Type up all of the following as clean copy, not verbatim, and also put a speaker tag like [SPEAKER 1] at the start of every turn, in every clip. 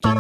[SPEAKER 1] When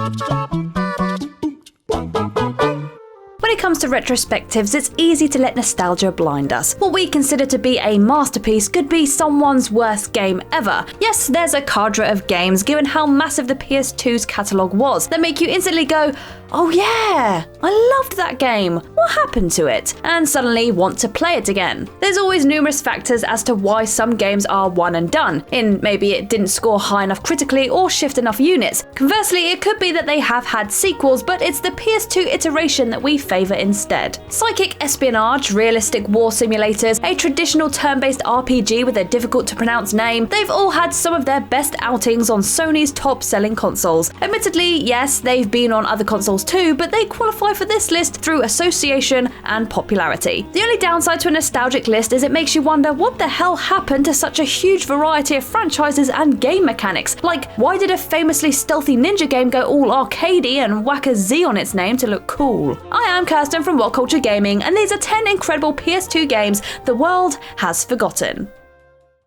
[SPEAKER 1] it comes to retrospectives, it's easy to let nostalgia blind us. What we consider to be a masterpiece could be someone's worst game ever. Yes, there's a cadre of games, given how massive the PS2's catalogue was, that make you instantly go, oh yeah, I loved that game, what happened to it? And suddenly want to play it again. There's always numerous factors as to why some games are one and done, in maybe it didn't score high enough critically or shift enough units. Conversely, it could be that they have had sequels, but it's the PS2 iteration that we favour instead. Psychic espionage, realistic war simulators, a traditional turn-based RPG with a difficult to pronounce name, they've all had some of their best outings on Sony's top-selling consoles. Admittedly, yes, they've been on other consoles too, but they qualify for this list through association and popularity. The only downside to a nostalgic list is it makes you wonder what the hell happened to such a huge variety of franchises and game mechanics. Like, why did a famously stealthy ninja game go all arcadey and whack a Z on its name to look cool? I am Kirsten from WhatCulture Gaming, and these are 10 incredible PS2 games the world has forgotten.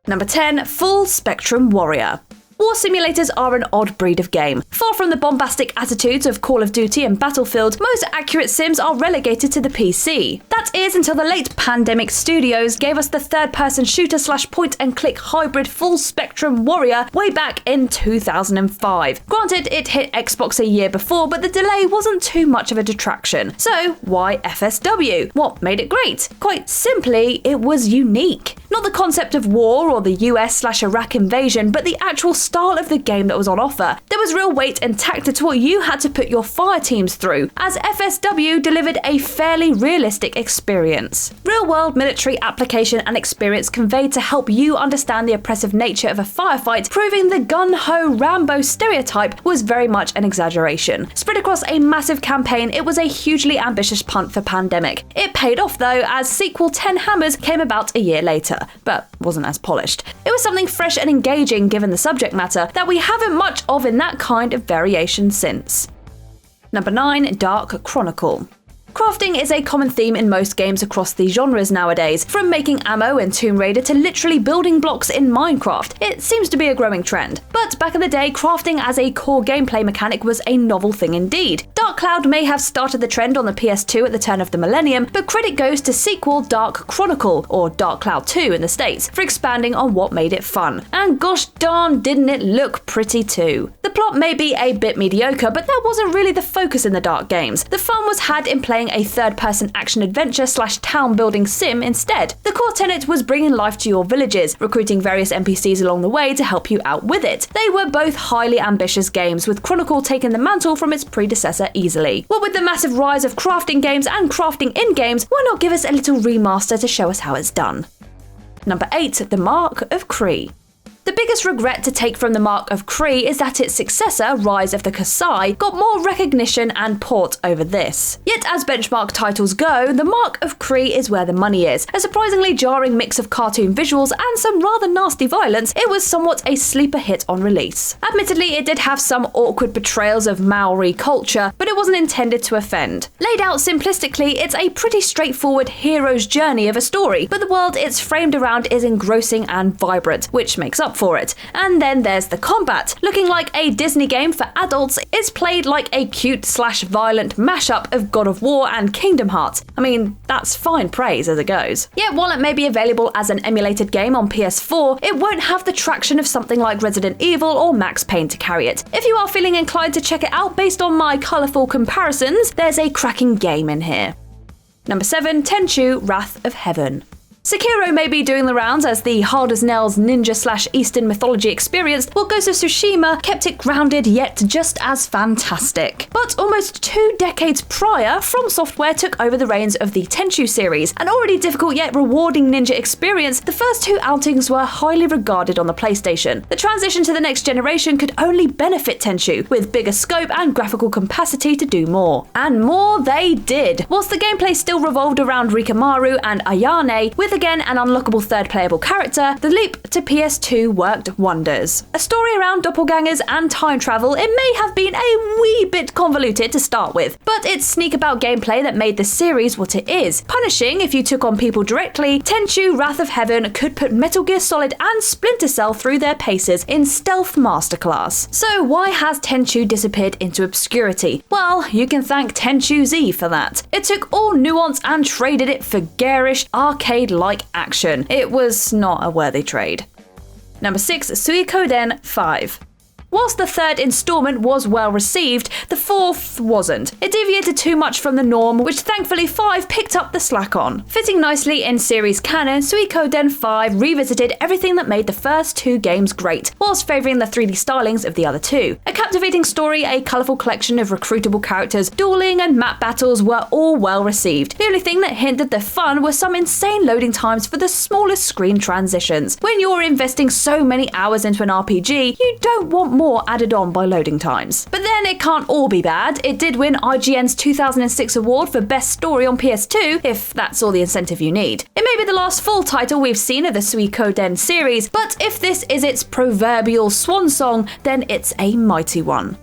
[SPEAKER 1] Number 10, Full Spectrum Warrior. War simulators are an odd breed of game. Far from the bombastic attitudes of Call of Duty and Battlefield, most accurate sims are relegated to the PC. That is until the late pandemic studios gave us the third-person shooter / point-and-click hybrid Full Spectrum Warrior way back in 2005. Granted, it hit Xbox a year before, but the delay wasn't too much of a detraction. So why FSW? What made it great? Quite simply, it was unique. Not the concept of war or the US / Iraq invasion, but the actual style of the game that was on offer. There was real weight and tactic to what you had to put your fire teams through, as FSW delivered a fairly realistic experience. Real-world military application and experience conveyed to help you understand the oppressive nature of a firefight, proving the gun-ho Rambo stereotype was very much an exaggeration. Spread across a massive campaign, it was a hugely ambitious punt for Pandemic. It paid off though, as sequel 10 Hammers came about a year later, but wasn't as polished. It was something fresh and engaging given the subject matter that we haven't much of in that kind of variation since. Number 9, Dark Chronicle. Crafting is a common theme in most games across the genres nowadays, from making ammo in Tomb Raider to literally building blocks in Minecraft. It seems to be a growing trend. But back in the day, crafting as a core gameplay mechanic was a novel thing indeed. Dark Cloud may have started the trend on the PS2 at the turn of the millennium, but credit goes to sequel Dark Chronicle, or Dark Cloud 2 in the States, for expanding on what made it fun. And gosh darn didn't it look pretty too. The plot may be a bit mediocre, but that wasn't really the focus in the Dark games. The fun was had in playing a third-person action-adventure / town-building sim instead. The core tenet was bringing life to your villages, recruiting various NPCs along the way to help you out with it. They were both highly ambitious games, with Chronicle taking the mantle from its predecessor easily. What with the massive rise of crafting games and crafting in games, why not give us a little remaster to show us how it's done? Number 8, The Mark of Kree. The biggest regret to take from the Mark of Kree is that its successor, Rise of the Kasai, got more recognition and port over this. Yet as benchmark titles go, the Mark of Kree is where the money is. A surprisingly jarring mix of cartoon visuals and some rather nasty violence, it was somewhat a sleeper hit on release. Admittedly, it did have some awkward portrayals of Maori culture, but it wasn't intended to offend. Laid out simplistically, it's a pretty straightforward hero's journey of a story, but the world it's framed around is engrossing and vibrant, which makes up for it. And then there's the combat. Looking like a Disney game for adults, it's played like a cute / violent mashup of God of War and Kingdom Hearts. I mean, that's fine praise as it goes. Yet while it may be available as an emulated game on PS4, it won't have the traction of something like Resident Evil or Max Payne to carry it. If you are feeling inclined to check it out based on my colourful comparisons, there's a cracking game in here. Number 7, Tenchu, Wrath of Heaven. Sekiro may be doing the rounds as the hard-as-nails ninja / Eastern mythology experience, while Ghost of Tsushima kept it grounded yet just as fantastic. But almost 2 decades prior, From Software took over the reins of the Tenchu series. An already difficult yet rewarding ninja experience, the first 2 outings were highly regarded on the PlayStation. The transition to the next generation could only benefit Tenchu, with bigger scope and graphical capacity to do more. And more they did. Whilst the gameplay still revolved around Rikamaru and Ayane, with again an unlockable third playable character, the leap to PS2 worked wonders. A story around doppelgangers and time travel, it may have been a wee bit convoluted convoluted to start with, but it's sneak-about gameplay that made the series what it is. Punishing if you took on people directly, Tenchu Wrath of Heaven could put Metal Gear Solid and Splinter Cell through their paces in stealth masterclass. So why has Tenchu disappeared into obscurity? Well, you can thank Tenchu Z for that. It took all nuance and traded it for garish, arcade-like action. It was not a worthy trade. Number 6, Suikoden 5. Whilst the third installment was well received, the fourth wasn't. It deviated too much from the norm, which thankfully 5 picked up the slack on. Fitting nicely in series canon, Suikoden 5 revisited everything that made the first 2 games great, whilst favouring the 3D stylings of the other 2. A captivating story, a colourful collection of recruitable characters, dueling and map battles were all well received. The only thing that hindered the fun were some insane loading times for the smallest screen transitions. When you're investing so many hours into an RPG, you don't want more added on by loading times. But then it can't all be bad. It did win IGN's 2006 award for Best Story on PS2, if that's all the incentive you need. It may be the last full title we've seen of the Suikoden series, but if this is its proverbial swan song, then it's a mighty one.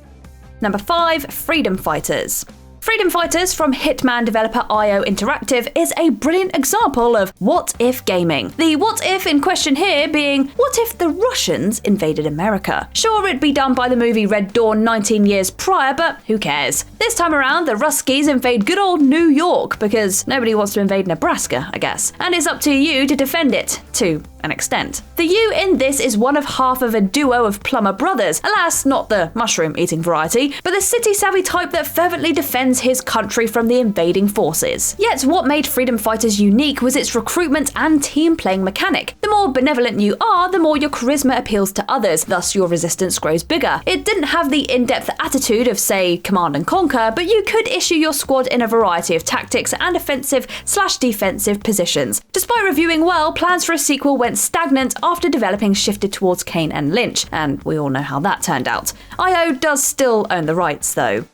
[SPEAKER 1] Number 5, Freedom Fighters. Freedom Fighters from Hitman developer IO Interactive is a brilliant example of what-if gaming. The what-if in question here being, what if the Russians invaded America? Sure, it'd be done by the movie Red Dawn 19 years prior, but who cares? This time around, the Ruskies invade good old New York, because nobody wants to invade Nebraska, I guess. And it's up to you to defend it, to an extent. The you in this is one of half of a duo of plumber brothers, alas, not the mushroom-eating variety, but the city-savvy type that fervently defends his country from the invading forces. Yet what made Freedom Fighters unique was its recruitment and team-playing mechanic. The more benevolent you are, the more your charisma appeals to others, thus your resistance grows bigger. It didn't have the in-depth attitude of, say, Command and Conquer, but you could issue your squad in a variety of tactics and offensive/defensive positions. Despite reviewing well, plans for a sequel went stagnant after developing shifted towards Kane and Lynch, and we all know how that turned out. IO does still own the rights, though.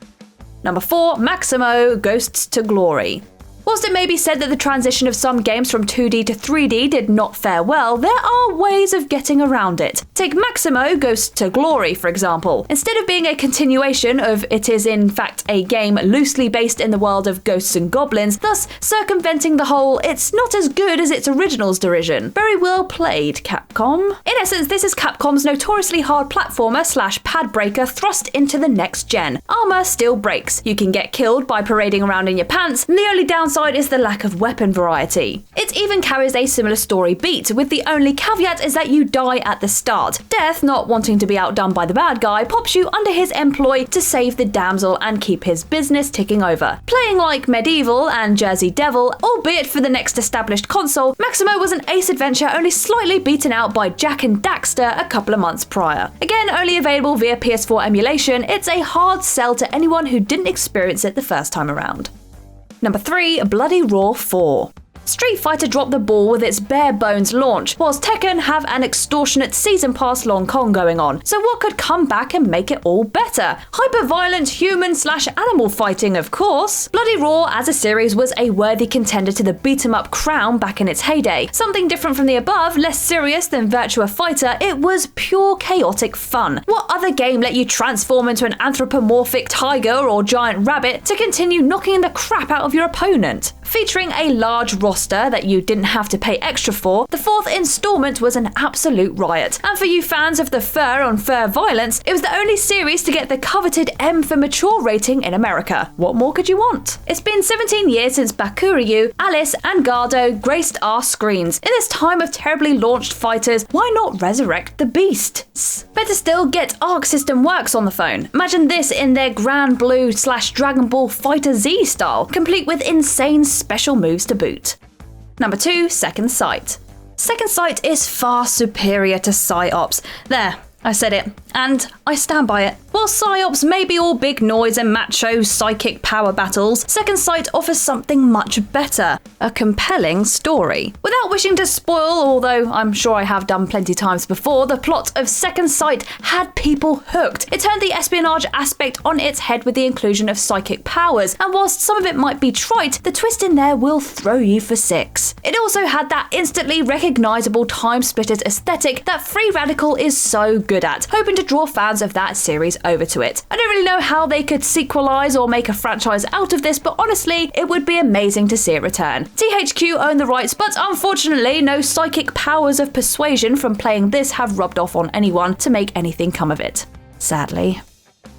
[SPEAKER 1] Number 4, Maximo Ghosts to Glory. Whilst it may be said that the transition of some games from 2D to 3D did not fare well, there are ways of getting around it. Take Maximo Ghosts to Glory, for example. Instead of being a continuation of, it is in fact a game loosely based in the world of ghosts and goblins, thus circumventing the whole "it's not as good as its originals" derision. Very well played, Capcom. In essence, this is Capcom's notoriously hard platformer/pad breaker thrust into the next gen. Armor still breaks. You can get killed by parading around in your pants, and the only downside is the lack of weapon variety. It even carries a similar story beat, with the only caveat is that you die at the start. Death, not wanting to be outdone by the bad guy, pops you under his employ to save the damsel and keep his business ticking over. Playing like Medieval and Jersey Devil, albeit for the next established console, Maximo was an ace adventure only slightly beaten out by Jak and Daxter a couple of months prior. Again, only available via PS4 emulation, it's a hard sell to anyone who didn't experience it the first time around. Number 3, Bloody Roar 4. Street Fighter dropped the ball with its bare-bones launch, whilst Tekken have an extortionate season pass long con going on. So what could come back and make it all better? Hyper-violent human/animal fighting, of course. Bloody Roar as a series was a worthy contender to the beat-em-up crown back in its heyday. Something different from the above, less serious than Virtua Fighter, it was pure chaotic fun. What other game let you transform into an anthropomorphic tiger or giant rabbit to continue knocking the crap out of your opponent? Featuring a large roster that you didn't have to pay extra for, the 4th installment was an absolute riot. And for you fans of the fur-on-fur violence, it was the only series to get the coveted M for mature rating in America. What more could you want? It's been 17 years since Bakuryu, Alice, and Gardo graced our screens. In this time of terribly launched fighters, why not resurrect the beasts? Better still, get Arc System Works on the phone. Imagine this in their Grand Blue/Dragon Ball Fighter Z style, complete with insane special moves to boot. Number 2, Second Sight. Second Sight is far superior to PsyOps. There, I said it, and I stand by it. While PsyOps may be all big noise and macho psychic power battles, Second Sight offers something much better, a compelling story. Without wishing to spoil, although I'm sure I have done plenty times before, the plot of Second Sight had people hooked. It turned the espionage aspect on its head with the inclusion of psychic powers, and whilst some of it might be trite, the twist in there will throw you for 6. It also had that instantly recognisable time splitters aesthetic that Free Radical is so good at, hoping to draw fans of that series over to it. I don't really know how they could sequelize or make a franchise out of this, but honestly, it would be amazing to see it return. THQ own the rights, but unfortunately, no psychic powers of persuasion from playing this have rubbed off on anyone to make anything come of it. Sadly.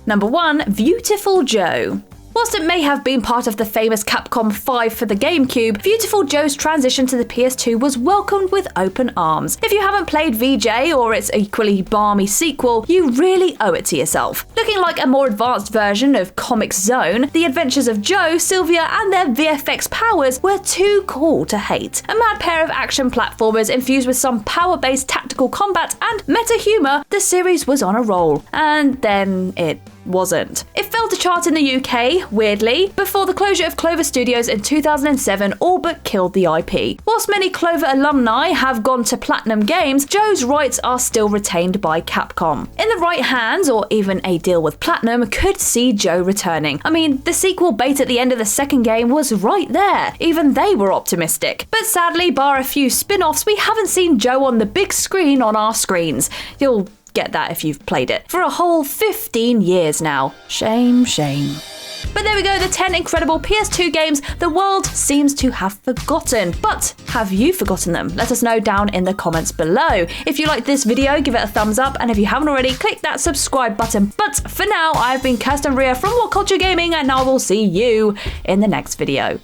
[SPEAKER 1] Number 1, VIEWTIFUL Joe. Whilst it may have been part of the famous Capcom 5 for the GameCube, VIEWTIFUL Joe's transition to the PS2 was welcomed with open arms. If you haven't played VJ or its equally balmy sequel, you really owe it to yourself. Looking like a more advanced version of Comic Zone, the adventures of Joe, Sylvia, and their VFX powers were too cool to hate. A mad pair of action platformers infused with some power-based tactical combat and meta humor, the series was on a roll. And then it wasn't. It failed to chart in the UK, weirdly, before the closure of Clover Studios in 2007 all but killed the IP. Whilst many Clover alumni have gone to Platinum Games, Joe's rights are still retained by Capcom. In the right hands, or even a deal with Platinum, could see Joe returning. I mean, the sequel bait at the end of the second game was right there. Even they were optimistic. But sadly, bar a few spin-offs, we haven't seen Joe on the big screen on our screens. You'll get that if you've played it. For a whole 15 years now. Shame, shame. But there we go, the 10 incredible PS2 games the world seems to have forgotten. But have you forgotten them? Let us know down in the comments below. If you liked this video, give it a thumbs up, and if you haven't already, click that subscribe button. But for now, I've been Kirsten Ria from WhatCulture Gaming, and I will see you in the next video.